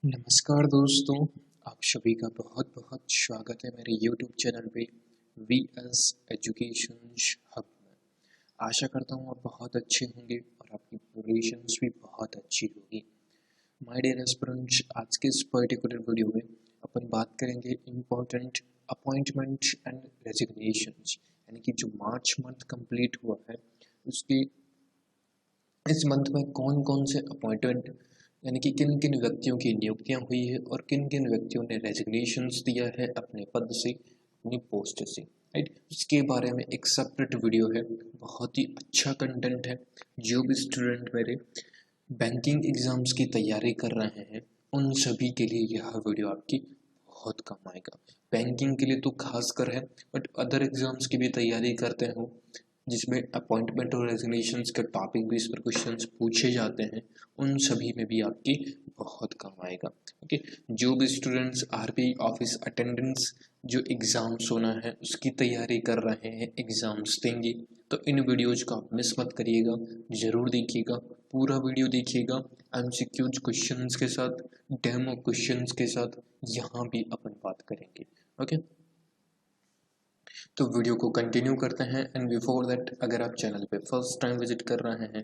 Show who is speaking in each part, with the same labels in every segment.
Speaker 1: नमस्कार दोस्तों, आप सभी का बहुत बहुत स्वागत है मेरे YouTube चैनल पे वी एस एजुकेशन हब में। आशा करता हूँ आप बहुत अच्छे होंगे और आपकी प्रिपरेशंस भी बहुत अच्छी होगी। माय डियर एस्पिरेंट्स, आज के इस पर्टिकुलर वीडियो में अपन बात करेंगे इम्पोर्टेंट अपॉइंटमेंट एंड रेजिग्नेशंस, यानी कि जो मार्च मंथ कंप्लीट हुआ है उसके इस मंथ में कौन कौन से अपॉइंटमेंट यानी कि किन किन व्यक्तियों की नियुक्तियां हुई है और किन किन व्यक्तियों ने रेजिग्नेशंस दिया है अपने पद से, अपनी पोस्ट से, राइट। इसके बारे में एक सेपरेट वीडियो है, बहुत ही अच्छा कंटेंट है। जो भी स्टूडेंट मेरे बैंकिंग एग्जाम्स की तैयारी कर रहे हैं उन सभी के लिए यह वीडियो आपकी बहुत काम आएगा। बैंकिंग के लिए तो खास कर है, बट अदर एग्जाम्स की भी तैयारी करते हो जिसमें अपॉइंटमेंट और रेजिग्नेशंस के टॉपिक बेस पर क्वेश्चंस पूछे जाते हैं, उन सभी में भी आपकी बहुत काम आएगा। ओके, जो भी स्टूडेंट्स आरबीआई ऑफिस अटेंडेंस जो एग्ज़ाम्स होना है उसकी तैयारी कर रहे हैं, एग्ज़ाम्स देंगे, तो इन वीडियोज़ को आप मिस मत करिएगा, ज़रूर देखिएगा, पूरा वीडियो देखिएगा। एमसीक्यूज क्वेश्चंस के साथ, डेमो क्वेश्चंस के साथ यहाँ भी अपन बात करेंगे। ओके, तो वीडियो को कंटिन्यू करते हैं। एंड बिफोर दैट, अगर आप चैनल पे फर्स्ट टाइम विजिट कर रहे हैं,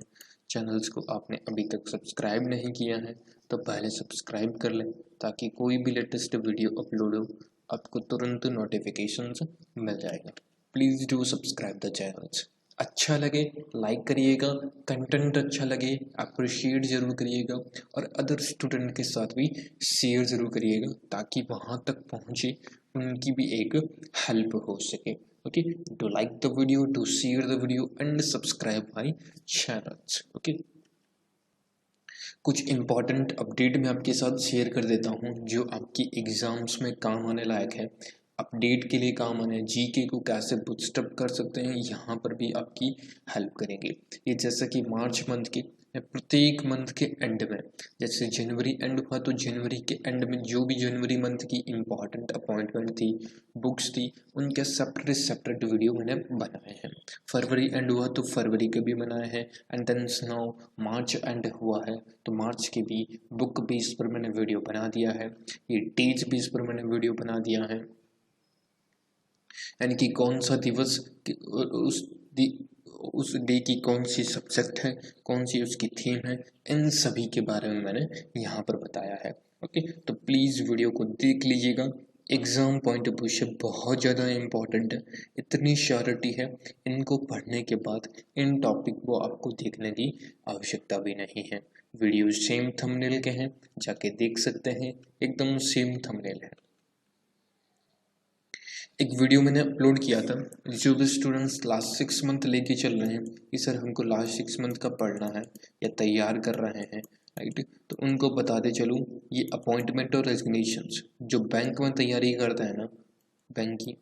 Speaker 1: चैनल्स को आपने अभी तक सब्सक्राइब नहीं किया है तो पहले सब्सक्राइब कर लें ताकि कोई भी लेटेस्ट वीडियो अपलोड हो आपको तुरंत नोटिफिकेशंस मिल जाएगा। Please do subscribe the channels. अच्छा लगे लाइक करिएगा, कंटेंट अच्छा लगे अप्रिशिएट ज़रूर करिएगा, और अदर स्टूडेंट के साथ भी शेयर ज़रूर करिएगा ताकि वहाँ तक पहुँचे, उनकी भी एक हेल्प हो सके। Okay, do like the video, do share the video and subscribe my channels. Okay, कुछ इम्पॉर्टेंट अपडेट मैं आपके साथ शेयर कर देता हूँ जो आपकी एग्ज़ाम्स में काम आने लायक है, अपडेट के लिए काम आने, जीके को कैसे बूस्टअप कर सकते हैं यहाँ पर भी आपकी हेल्प करेंगे। ये जैसा कि मार्च मंथ के प्रत्येक मंथ के एंड में, जैसे जनवरी एंड हुआ तो जनवरी के एंड में जो भी जनवरी मंथ की इम्पॉर्टेंट अपॉइंटमेंट थी, बुक्स थी, उनके सेपरेट सेपरेट वीडियो मैंने बनाए हैं। फरवरी एंड हुआ तो फरवरी के भी बनाए हैं, and then now March end हुआ है तो मार्च के भी बुक बेस पर मैंने वीडियो बना दिया है, ये डेज बेस पर मैंने वीडियो बना दिया है, यानी कि कौन सा दिवस उस उस डे की कौन सी सब्जेक्ट है, कौन सी उसकी थीम है, इन सभी के बारे में मैंने यहाँ पर बताया है। ओके, तो प्लीज़ वीडियो को देख लीजिएगा, एग्ज़ाम पॉइंट ऑफ व्यू से बहुत ज़्यादा इम्पॉर्टेंट है, इतनी श्योरिटी है, इनको पढ़ने के बाद इन टॉपिक को आपको देखने की आवश्यकता भी नहीं है। वीडियो सेम थंबनेल के हैं, जाके देख सकते हैं, एकदम सेम थंबनेल है। एक वीडियो मैंने अपलोड किया था, जो भी स्टूडेंट्स लास्ट 6 मंथ लेके चल रहे हैं कि सर हमको लास्ट 6 मंथ का पढ़ना है या तैयार कर रहे हैं, राइट, तो उनको बताते चलूँ, ये अपॉइंटमेंट और रेजिग्नेशंस जो बैंक में तैयारी करते हैं ना, बैंक की,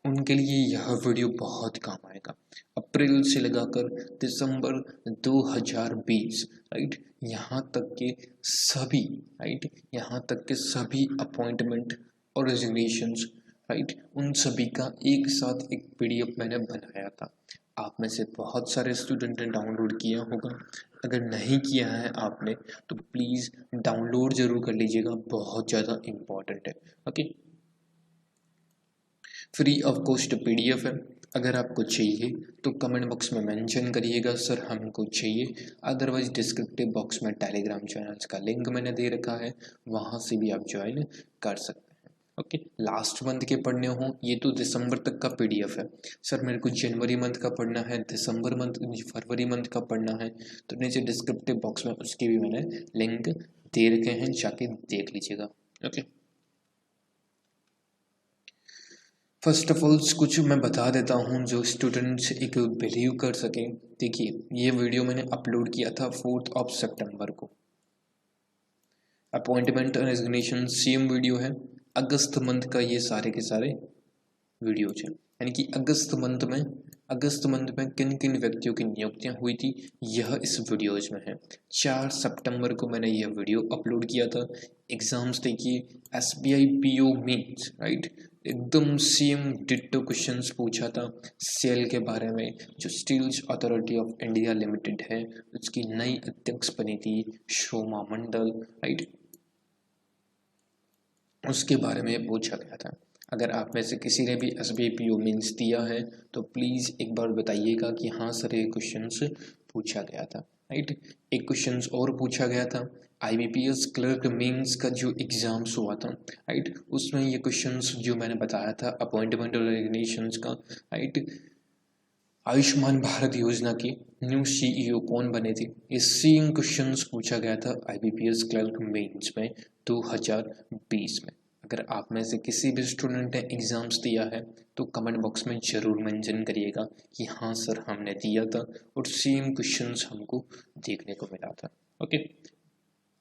Speaker 1: उनके लिए यह वीडियो बहुत काम आएगा। अप्रैल से लगाकर दिसंबर 2020, राइट, यहाँ तक के सभी, राइट, यहाँ तक के सभी अपॉइंटमेंट और रेजिग्नेशंस, राइट, उन सभी का एक साथ एक पीडीएफ मैंने बनाया था। आप में से बहुत सारे स्टूडेंट ने डाउनलोड किया होगा, अगर नहीं किया है आपने तो प्लीज़ डाउनलोड ज़रूर कर लीजिएगा, बहुत ज़्यादा इम्पॉर्टेंट है। Okay, free of cost PDF है, अगर आपको चाहिए तो कमेंट बॉक्स में मेंशन करिएगा सर हमको चाहिए, अदरवाइज डिस्क्रिप्टिव बॉक्स में टेलीग्राम चैनल्स का लिंक मैंने दे रखा है, वहाँ से भी आप ज्वाइन कर सकते हैं। ओके, लास्ट मंथ के पढ़ने हों, ये तो दिसंबर तक का पीडीएफ है, सर मेरे को जनवरी मंथ का पढ़ना है, दिसंबर मंथ, फरवरी मंथ का पढ़ना है, तो नीचे डिस्क्रिप्टिव बॉक्स में उसके भी मैंने लिंक दे रखे हैं, जाके देख लीजिएगा। ओके, फर्स्ट ऑफ ऑल कुछ मैं बता देता हूँ जो स्टूडेंट्स एक बिलीव कर सकें। देखिए, ये वीडियो मैंने अपलोड किया था 4 सितंबर को, अपॉइंटमेंट और रेजिग्नेशन सेम वीडियो है, अगस्त मंथ का ये सारे के सारे वीडियोज हैं, यानी कि अगस्त मंथ में किन किन व्यक्तियों की नियुक्तियां हुई थी यह इस वीडियोज में है। 4 सितंबर को मैंने यह वीडियो अपलोड किया था। एग्जाम्स देखिए, SBI PO मीन्स, राइट, एकदम सेम डिट्टो क्वेश्चंस पूछा था सेल के बारे में, जो steels authority of India limited है, उसकी नई अध्यक्ष बनी थी शोमा मंडल, राइट, उसके बारे में पूछा गया था। अगर आप में से किसी ने भी SBPO मीन्स दिया है तो प्लीज़ एक बार बताइएगा कि हाँ सर ये क्वेश्चंस पूछा गया था, राइट। एक क्वेश्चंस और पूछा गया था IBPS क्लर्क मीन्स का जो एग्ज़ाम्स हुआ था, राइट, उसमें ये क्वेश्चंस जो मैंने बताया था अपॉइंटमेंट और रेजिग्नेशंस का, राइट, आयुष्मान भारत योजना की न्यू CEO कौन बने थे, ये सेम क्वेश्चंस पूछा गया था IBPS क्लर्क मेंस में 2020 में। अगर आप में से किसी भी स्टूडेंट ने एग्ज़ाम्स दिया है तो कमेंट बॉक्स में ज़रूर मेंशन करिएगा कि हाँ सर हमने दिया था और सेम क्वेश्चंस हमको देखने को मिला था। ओके,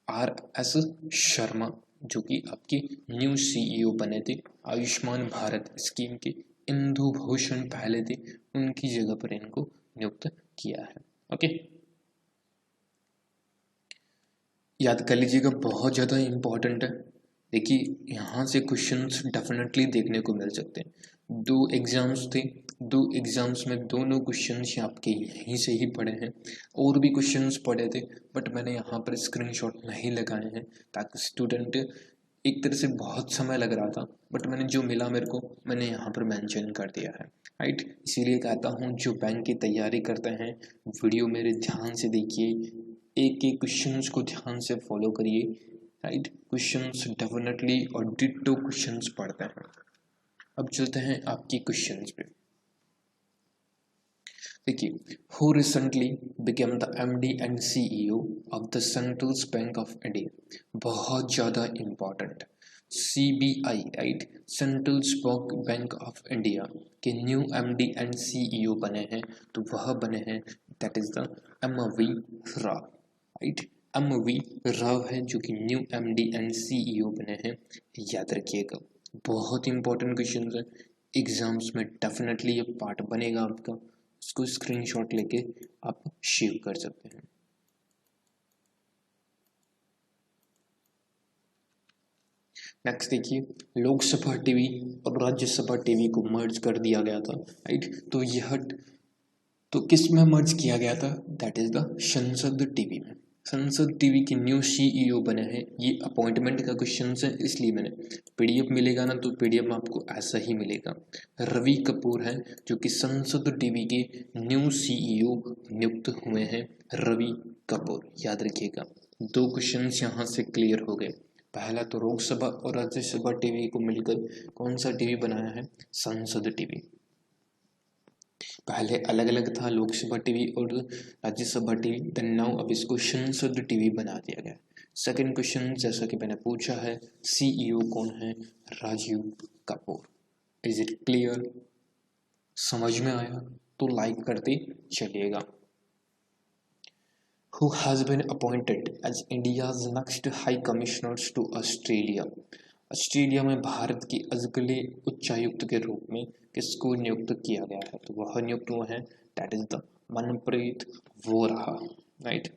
Speaker 1: RS शर्मा जो कि आपके न्यू CEO बने थे आयुष्मान भारत स्कीम के, इंदु भूषण पहले थे, उनकी जगह पर इनको नियुक्त किया है। ओके, याद कर लीजिएगा, बहुत ज़्यादा इम्पोर्टेंट है। देखिए यहाँ से क्वेश्चंस डेफिनेटली देखने को मिल सकते हैं। 2 एग्ज़ाम्स थे, 2 एग्ज़ाम्स में दोनों क्वेश्चंस आपके यहीं से ही पढ़े हैं, और भी क्वेश्चंस पढ़े थे बट मैंने यहाँ पर स्क्रीनशॉट नहीं लगाए हैं ताकि स्टूडेंट, एक तरह से बहुत समय लग रहा था बट मैंने जो मिला मेरे को मैंने यहाँ पर मेंशन कर दिया है, राइट। इसीलिए कहता हूँ जो बैंक की तैयारी करते हैं वीडियो मेरे ध्यान से देखिए, एक एक क्वेश्चंस को ध्यान से फॉलो करिए, राइट। क्वेश्चंस डेफिनेटली और डिट्टो क्वेश्चंस पढ़ते हैं। अब चलते हैं आपकी क्वेश्चंस पे। देखिए, who recently became the MD and CEO of the central bank of India, बहुत ज़्यादा important, CBI, right, central bank of India के न्यू MD एंड CEO बने हैं, तो वह बने हैं that is the MV Rao, right. MV Rao है जो कि न्यू MD एंड CEO बने हैं, याद रखिएगा, बहुत इंपॉर्टेंट क्वेश्चन है, एग्जाम्स में डेफिनेटली ये पार्ट बनेगा आपका, इसको स्क्रीनशॉट लेके आप शेयर कर सकते हैं। नेक्स्ट देखिए, लोकसभा टीवी और राज्यसभा टीवी को मर्ज कर दिया गया था, राइट, तो यह तो किस में मर्ज किया गया था, दैट इज द संसद टीवी में। संसद टीवी के न्यू CEO बने हैं, ये अपॉइंटमेंट का क्वेश्चन है इसलिए मैंने, PDF मिलेगा ना तो PDF में आपको ऐसा ही मिलेगा। रवि कपूर हैं जो कि संसद टीवी के न्यू CEO नियुक्त हुए हैं, रवि कपूर, याद रखिएगा। 2 क्वेश्चन यहाँ से क्लियर हो गए। पहला तो लोकसभा और राज्यसभा टीवी को मिलकर कौन सा टीवी बनाया है, संसद टीवी। पहले अलग अलग था लोकसभा टीवी और राज्यसभा टीवी, देन नाउ अब इसको संसद टीवी बना दिया गया। सेकंड क्वेश्चन जैसा कि मैंने पूछा है, CEO कौन है, Rajiv Kapoor. Is it clear, समझ में आया तो लाइक करते चलिएगा। Who has been appointed as India's next High Commissioners to Australia? Australia में भारत की अगले उच्चायुक्त के रूप में किसको नियुक्त किया गया है, तो वह नियुक्त हुए हैं that is the Manpreet Vora, right.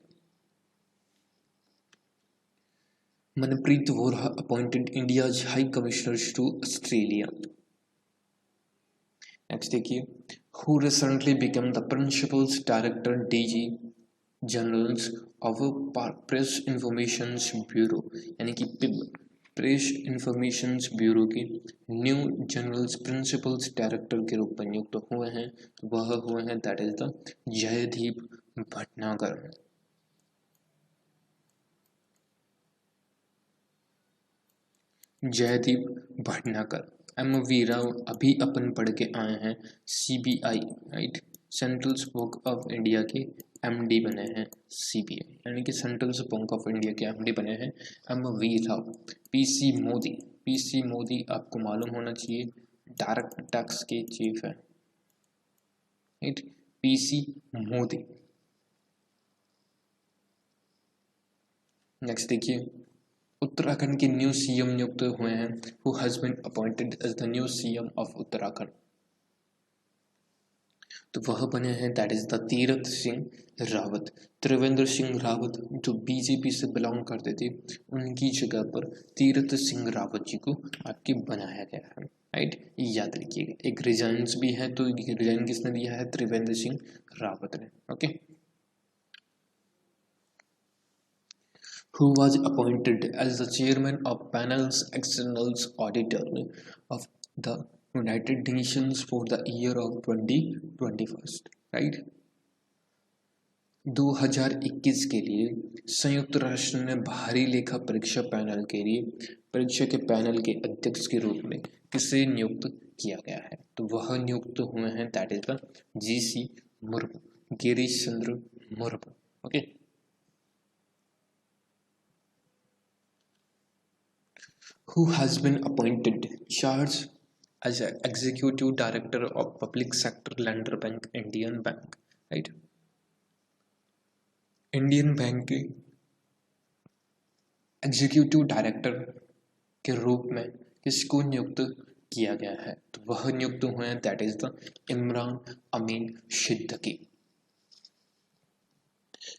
Speaker 1: Manpreet Vora appointed India's high commissioners to Australia. Next देखिए, who recently become the principal director DG generals of press information bureau, यानी कि PIB, प्रेस इंफॉर्मेशन ब्यूरो के न्यू जनरल्स प्रिंसिपल्स डायरेक्टर के रूप में नियुक्त हुए हैं, तो वह हुए हैं that is the Jaydeep Bhatnagar. Jaydeep Bhatnagar. MV Rao अभी अपन पढ़ के आए हैं, CBI, right, central bank of India के MD बने हैं, CBI यानी कि सेंट्रल बैंक ऑफ इंडिया के MD बने हैं MV राव। PC मोदी आपको मालूम होना चाहिए, डायरेक्ट टैक्स के चीफ है, राइट, PC मोदी। नेक्स्ट देखिए, उत्तराखंड के न्यू CM नियुक्त हुए हैं, who has been appointed as the new CM of Uttarakhand. तो वह बने हैं that is the Tirath Singh Rawat. Trivendra Singh Rawat जो बीजेपी से बिलोंग करते थे, उनकी जगह पर तीरथ सिंह रावत जी को आपके बनाया गया है। राइट, याद रखिएगा। एक रिजाइंस भी है, तो रिजाइन किसने दिया है? त्रिवेंद्र सिंह रावत ने। Okay, who was appointed as the chairman of panel's external auditor of the United Nations for the year of 2021, right? 2021 के लिए संयुक्त राष्ट्र ने बाहरी लेखा परीक्षा पैनल के लिए परीक्षा के पैनल के अध्यक्ष के रूप में किसे नियुक्त किया गया है? तो वह नियुक्त हुए हैं that is the GC Murmu, Girish Chandra Murmu. Okay, who has been appointed charge as an executive director of public sector lender bank Indian Bank, right? Indian bank के एग्जीक्यूटिव डायरेक्टर के रूप में किसको नियुक्त किया गया है? तो वह नियुक्त हुए हैं दैट इज द इमरान अमीन सिद्दीकी।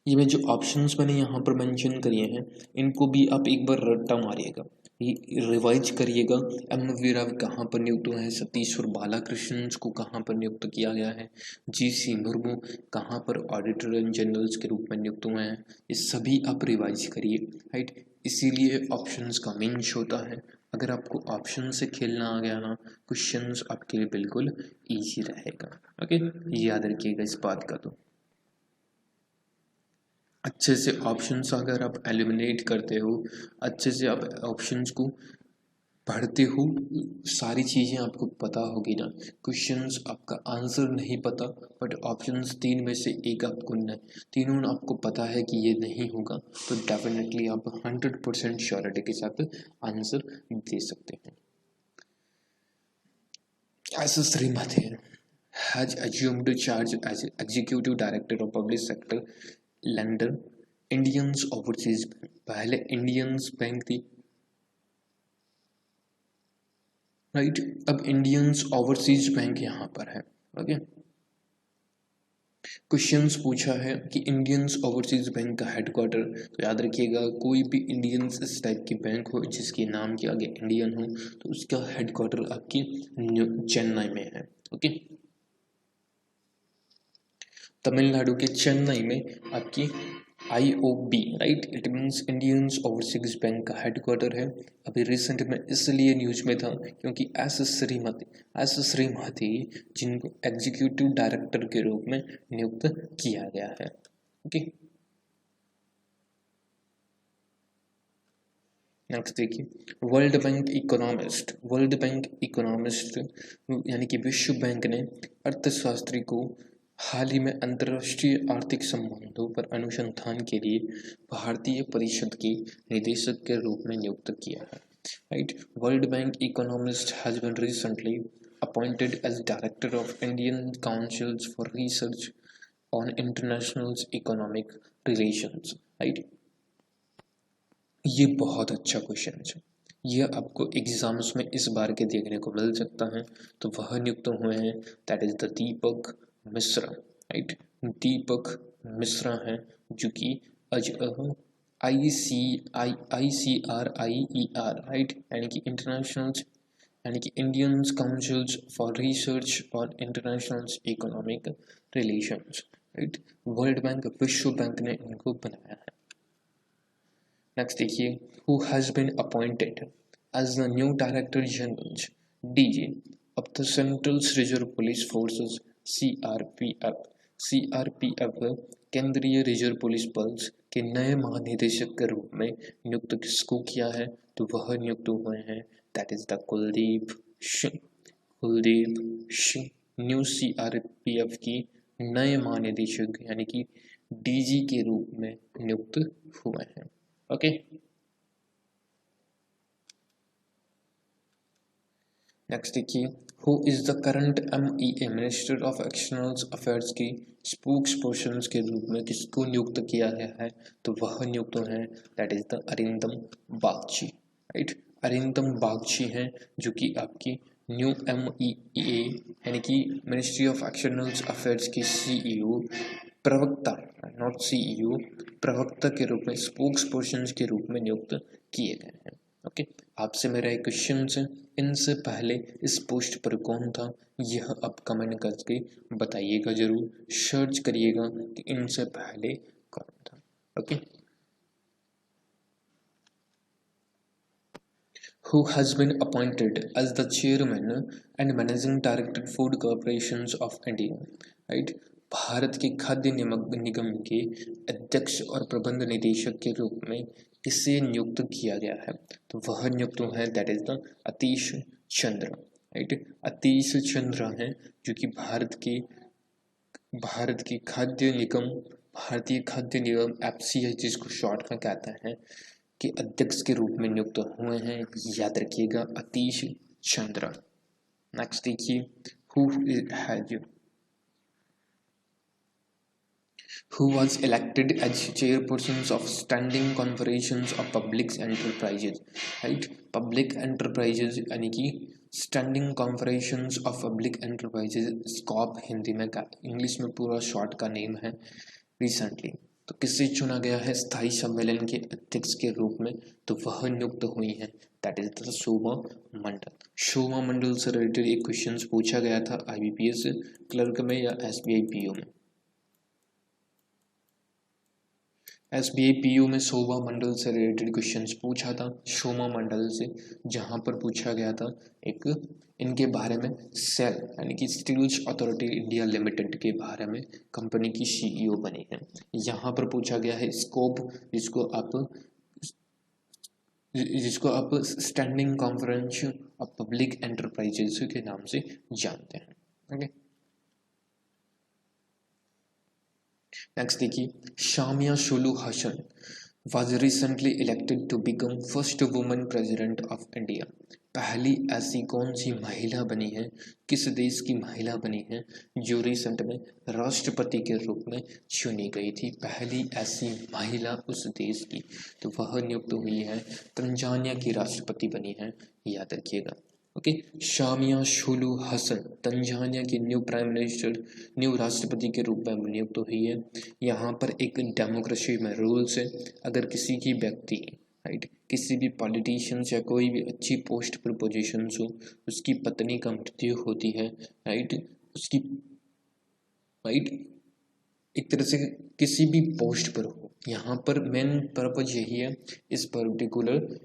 Speaker 1: ये मैं जो ऑप्शंस मैंने यहाँ पर मेंशन करिए हैं, इनको भी आप एक बार रट्टा मारिएगा, रिवाइज करिएगा। एम.वी. राव कहाँ पर नियुक्त हुए हैं? सतीश्वर बालाकृष्णन को कहाँ पर नियुक्त किया गया है? GC मुर्मू कहाँ पर ऑडिटर जनरल्स के रूप में नियुक्त हुए हैं? ये सभी आप रिवाइज करिए, राइट। इसीलिए ऑप्शंस का मीन्स होता है। अगर आपको ऑप्शन से खेलना आ गया ना, क्वेश्चंस आपके लिए बिल्कुल ईजी रहेगा। ओके, याद रखिएगा इस बात का। तो अच्छे से ऑप्शंस अगर आप एलिमिनेट करते हो, अच्छे से आप ऑप्शंस को पढ़ते हो, सारी चीज़ें आपको पता होगी ना। क्वेश्चंस आपका आंसर नहीं पता, बट ऑप्शंस 3 में से एक आपको तीनों आपको पता है कि ये नहीं होगा, तो डेफिनेटली आप 100% श्योरिटी के साथ आंसर दे सकते हैं। ऐसा Shrimati has assumed charge as executive director of public sector lender Indians overseas bank. पहले इंडियंस बैंक थी, राइट, अब इंडियंस ओवरसीज बैंक यहाँ पर है। ओके, क्वेश्चंस पूछा है कि इंडियंस ओवरसीज बैंक का हेडक्वार्टर, तो याद रखिएगा कोई भी इंडियंस इस टाइप की बैंक हो जिसके नाम के आगे इंडियन हो, तो उसका हेडक्वार्टर आपकी चेन्नई में है। ओके, तमिलनाडु के चेन्नई में आपकी IOB, right, it means Indians overseas bank का हेडक्वार्टर है। अभी रिसेंट में इसलिए न्यूज में था क्योंकि एस श्रीमती जिनको एग्जीक्यूटिव डायरेक्टर के रूप में नियुक्त किया गया है। ओके, नेक्स्ट देखिए, वर्ल्ड बैंक इकोनॉमिस्ट यानी कि विश्व बैंक ने अर्थशास्त्री को हाल ही में अंतर्राष्ट्रीय आर्थिक संबंधों पर अनुसंधान के लिए भारतीय परिषद के निदेशक के रूप में नियुक्त किया है। Right, world bank economist has been recently appointed as director of Indian councils for research on international economic relations. Right, ये बहुत अच्छा क्वेश्चन है, ये आपको एग्जाम्स में इस बार के देखने को मिल सकता है। तो वह नियुक्त हुए हैं that is the Deepak Mishra. Right, Deepak Mishra हैं जो कि ICRIER, राइट, यानी कि Indian councils for research on international economic relations. Right, world bank विश्व बैंक ने इनको बनाया है। नेक्स्ट देखिए, who has been appointed as the new Director General DG of the Central Reserve Police Forces CRPF केंद्रीय reserve police बल के नए महानिदेशक के रूप में नियुक्त किसको किया है? तो वह नियुक्त हुए हैं that is the Kuldeep Singh new CRPF की नए महानिदेशक यानी कि DG के रूप में नियुक्त हुए हैं। ओके, नेक्स्ट देखिए, who is the current MEA minister of external affairs की स्पोक्स पर्सन के रूप में किसको नियुक्त किया गया है? तो वह नियुक्त है that is the Arindam Bagchi. Right, Arindam Bagchi हैं जो कि आपकी न्यू MEA यानी कि मिनिस्ट्री ऑफ एक्सटर्नल अफेयर्स के CEO प्रवक्ता, नॉट CEO, प्रवक्ता के रूप में, स्पोक्स पर्सन के रूप में नियुक्त किए गए हैं। ओके, आपसे मेरा एक क्वेश्चन है, इनसे पहले इस पोस्ट पर कौन था, यह आप कमेंट करके बताइएगा, जरूर सर्च करिएगा कि इनसे पहले कौन था। Okay, who has been appointed as the chairman and managing director food corporations of India, right? Bharat के खाद्य निगम के अध्यक्ष और प्रबंध निदेशक के रूप में किसे नियुक्त किया गया है, तो वह नियुक्त है that is the Atish Chandra, right? Atish Chandra हैं जो कि भारत के खाद्य निगम, भारतीय खाद्य निगम FCI जिसको शॉर्ट में कहते हैं, के अध्यक्ष के रूप में नियुक्त हुए हैं, याद रखिएगा, अतीश चंद्र। नेक्स्ट देखिए, who was elected as chairpersons of standing conferences of public enterprises, right? Public enterprises यानी कि standing conference of public enterprises, scope Hindi में का, इंग्लिश में पूरा शॉर्ट का नेम है, रिसेंटली। तो किसे चुना गया है स्थायी सम्मेलन के अध्यक्ष के रूप में, तो वह नियुक्त हुई है दैट इज द शोभा मंडल। शोभा मंडल से रिलेटेड एक क्वेश्चन पूछा गया था IBPS क्लर्क में या SBI PO में। SBI PO में शोभा मंडल से रिलेटेड क्वेश्चंस पूछा था, शोभा मंडल से, जहां पर पूछा गया था एक इनके बारे में, सेल यानी कि स्टील्स अथॉरिटी इंडिया लिमिटेड के बारे में कंपनी की CEO बनी है। यहाँ पर पूछा गया है स्कोप, जिसको आप standing conference of public enterprises के नाम से जानते हैं। ओके, नेक्स्ट देखिए, Shamiya Sulu Hasan was recently elected to become first woman president of India। पहली ऐसी कौन सी महिला बनी है, किस देश की महिला बनी है जो रिसेंट में राष्ट्रपति के रूप में चुनी गई थी, पहली ऐसी महिला उस देश की, तो वह नियुक्त हुई है, तंजानिया की राष्ट्रपति बनी है, याद रखिएगा। ओके, शामिया सुलू हसन तंजानिया की न्यू प्राइम मिनिस्टर, न्यू राष्ट्रपति के रूप में नियुक्त हुई है। यहाँ पर एक डेमोक्रेसी में रूल्स है, अगर किसी की व्यक्ति, राइट, किसी भी पॉलिटिशियंस या कोई भी अच्छी पोस्ट पर पोजीशन हो, उसकी पत्नी का मृत्यु होती है, राइट, उसकी, राइट, एक तरह से किसी भी पोस्ट पर हो, यहाँ पर मेन पर्पज यही है, इस पर्टिकुलर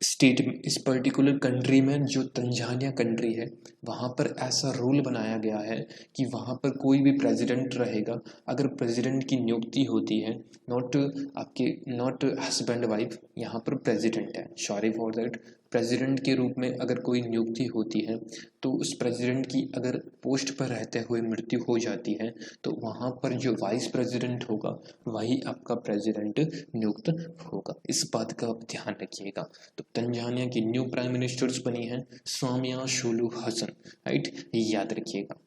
Speaker 1: स्टेट में, इस पर्टिकुलर कंट्री में, जो तंजानिया कंट्री है, वहाँ पर ऐसा रूल बनाया गया है कि वहाँ पर कोई भी प्रेसिडेंट रहेगा, अगर प्रेसिडेंट की नियुक्ति होती है, नॉट हस्बैंड वाइफ, यहाँ पर प्रेसिडेंट है, सॉरी फॉर दैट, प्रेसिडेंट के रूप में अगर कोई नियुक्ति होती है, तो उस प्रेसिडेंट की अगर पोस्ट पर रहते हुए मृत्यु हो जाती है, तो वहाँ पर जो वाइस प्रेसिडेंट होगा वही आपका प्रेसिडेंट नियुक्त होगा, इस बात का आप ध्यान रखिएगा। तो तंजानिया की न्यू प्राइम मिनिस्टर्स बनी है शामिया सुलू हसन, राइट, याद रखिएगा।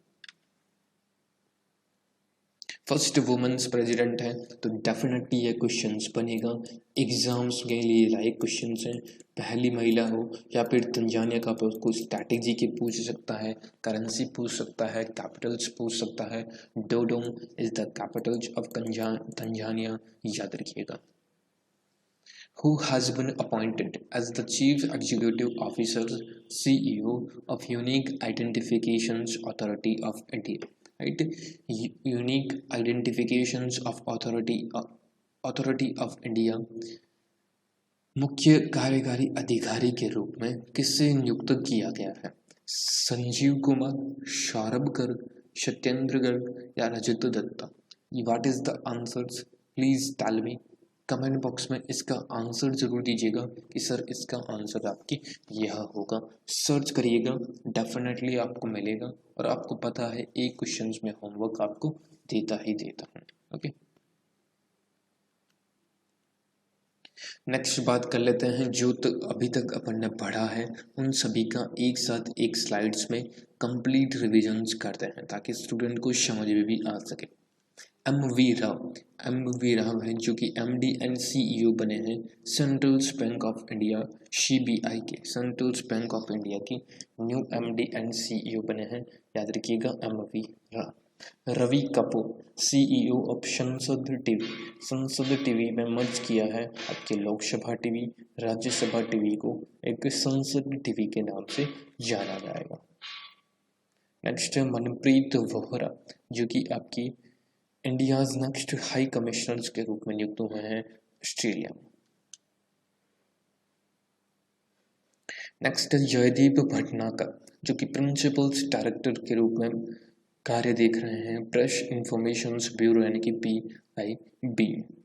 Speaker 1: फर्स्ट वुमेन्स प्रेसिडेंट है, तो डेफिनेटली ये क्वेश्चंस बनेगा, एग्जाम्स के लिए लाइक क्वेश्चंस हैं, पहली महिला हो, या फिर तंजानिया का कुछ स्ट्रैटेजी के पूछ सकता है, करेंसी पूछ सकता है, कैपिटल्स पूछ सकता है, Dodoma is the capital of Tanzania, याद रखिएगा। Who has been appointed as the Chief Executive Officer CEO of Unique Identifications Authority of India, right? Unique Identifications of Authority of India मुख्य कार्यकारी अधिकारी के रूप में किसे नियुक्त किया गया है, संजीव कुमार, सौरभ गर्ग, सत्येंद्र गर्ग या Rajat Dutta? What is the answers, please tell me, comment box में इसका आंसर जरूर दीजिएगा कि सर इसका आंसर आपकी यह होगा, सर्च करिएगा, डेफिनेटली आपको मिलेगा, और आपको पता है एक क्वेश्चन में होमवर्क आपको देता ही देता हूँ। ओके, नेक्स्ट बात कर लेते हैं, जो अभी तक अपन ने पढ़ा है उन सभी का एक साथ एक स्लाइड्स में कंप्लीट रिविजन्स करते हैं, ताकि स्टूडेंट को समझ में भी आ सके। एम वी राव हैं जो कि MD एंड CEO बने हैं central bank of India CBI के। सेंट्रल बैंक ऑफ इंडिया की न्यू MD एंड CEO बने हैं, याद रखिएगा M V. Rao. Ravi Kapoor CEO of Sansad TV में मर्ज किया है आपके लोकसभा टीवी राज्यसभा टीवी को एक संसद टीवी के नाम से जाना जाएगा। नेक्स्ट है मनप्रीत वोहरा जो कि आपकी इंडियाज नेक्स्ट हाई कमिश्नर्स के रूप में नियुक्त हुए हैं ऑस्ट्रेलिया में। नेक्स्ट है जयदीप भटनागर जो कि प्रिंसिपल डायरेक्टर के रूप में कार्य देख रहे हैं प्रेस इंफॉर्मेशन ब्यूरो यानी कि PIB,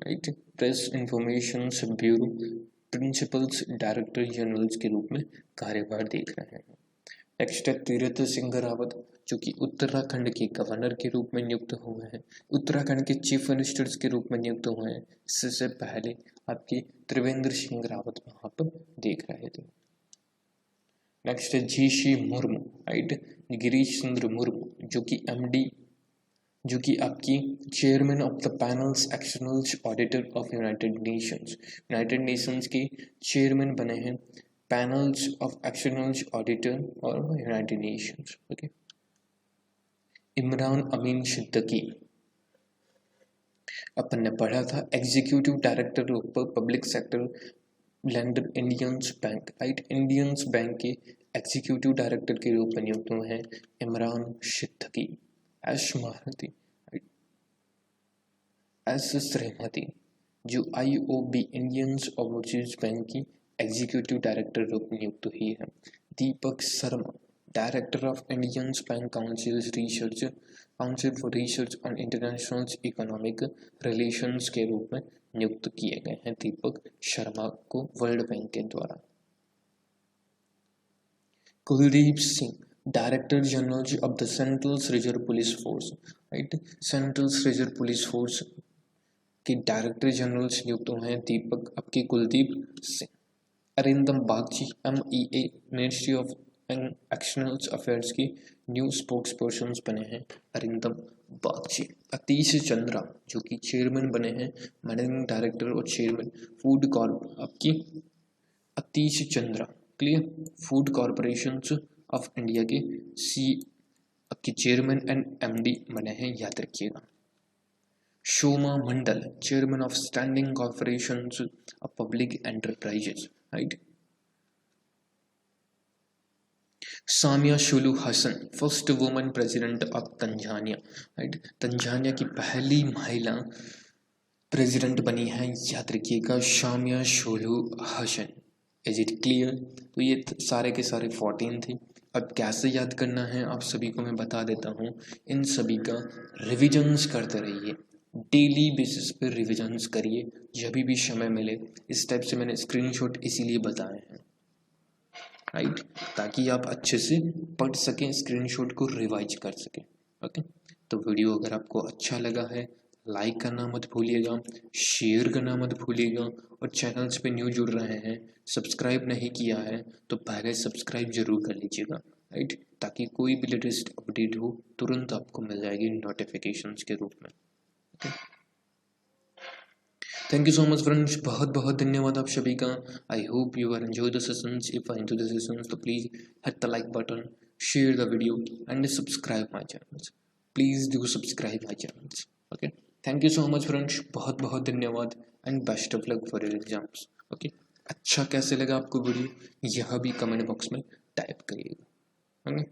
Speaker 1: right. Press information bureau principal director general के रूप में कार्यभार देख रहे हैं। नेक्स्ट है तीरथ सिंह रावत जो कि उत्तराखंड के गवर्नर के रूप में नियुक्त हुए हैं, उत्तराखंड के चीफ मिनिस्टर्स के रूप में नियुक्त हुए हैं। इससे पहले आपके त्रिवेंद्र सिंह रावत वहां पर देख रहे थे। नेक्स्ट है GC मुर्मू, राइट, गिरीश चंद्र मुर्मू जो कि MD जो कि आपकी chairman of the panels external auditor of United Nations के चेयरमैन बने हैं पैनल्स ऑफ एक्सटर्नल ऑडिटर और यूनाइटेड नेशंस। ओके। इमरान अमीन सिद्दीकी अपन ने पढ़ा था executive director of public sector London Indians bank, right. Indians bank के एग्जीक्यूटिव डायरेक्टर के रूप में नियुक्त हुए हैं इमरान सिद्दीकी। एस श्रीमती जो IOB इंडियंस ओवरसीज बैंक की एग्जीक्यूटिव डायरेक्टर रूप में नियुक्त हुई है। Deepak Sharma director of Indians bank council for research on international economic relations के रूप में नियुक्त किए गए हैं दीपक शर्मा को वर्ल्ड बैंक के द्वारा। Kuldeep Singh director general of the central reserve police force, right. Central reserve police force के डायरेक्टर जनरल नियुक्त हुए हैं दीपक आपके Kuldeep Singh. Arindam Bagchi MEA ministry of external affairs की न्यू स्पोक्स पर्सन बने हैं अरिंदम बागची। अतीश चंद्रा जो कि चेयरमैन बने हैं मैनेजिंग डायरेक्टर और चेयरमैन फूड कॉर्प आपकी Atish Chandra, clear, food corporation of India के आपके चेयरमैन एंड MD बने हैं, याद रखिएगा। Shoma Mandal chairman of standing corporation of public enterprises, right. Samia Suluhu Hassan first woman president of Tanzania, right. Tanzania की पहली महिला प्रेसिडेंट बनी है, याद रखिएगा Samia Suluhu Hassan. Is it clear? तो ये सारे के सारे 14 थे। अब कैसे याद करना है आप सभी को मैं बता देता हूँ। इन सभी का रिविजन्स करते रहिए, डेली बेसिस पे रिविजन्स करिए जब भी समय मिले। इस टाइप से मैंने स्क्रीनशॉट इसीलिए बताए हैं, राइट, ताकि आप अच्छे से पढ़ सकें, स्क्रीनशॉट को रिवाइज कर सकें। ओके। तो वीडियो अगर आपको अच्छा लगा है लाइक करना मत भूलिएगा, शेयर करना मत भूलिएगा, और चैनल्स पे न्यू जुड़ रहे हैं सब्सक्राइब नहीं किया है तो पहले सब्सक्राइब जरूर कर लीजिएगा, राइट, ताकि कोई भी लेटेस्ट अपडेट हो तुरंत आपको मिल जाएगी नोटिफिकेशंस के रूप में। Thank you so much friends, बहुत बहुत धन्यवाद आप सभी का। I hope you are enjoy the sessions. If I enjoy the sessions तो please hit the like button, share the video and subscribe my channels. Please do subscribe my channels. Okay, thank you so much friends, बहुत बहुत धन्यवाद and best of luck for your exams. Okay, अच्छा कैसे लगा आपको video यह भी comment box में टाइप करिएगा। ओके।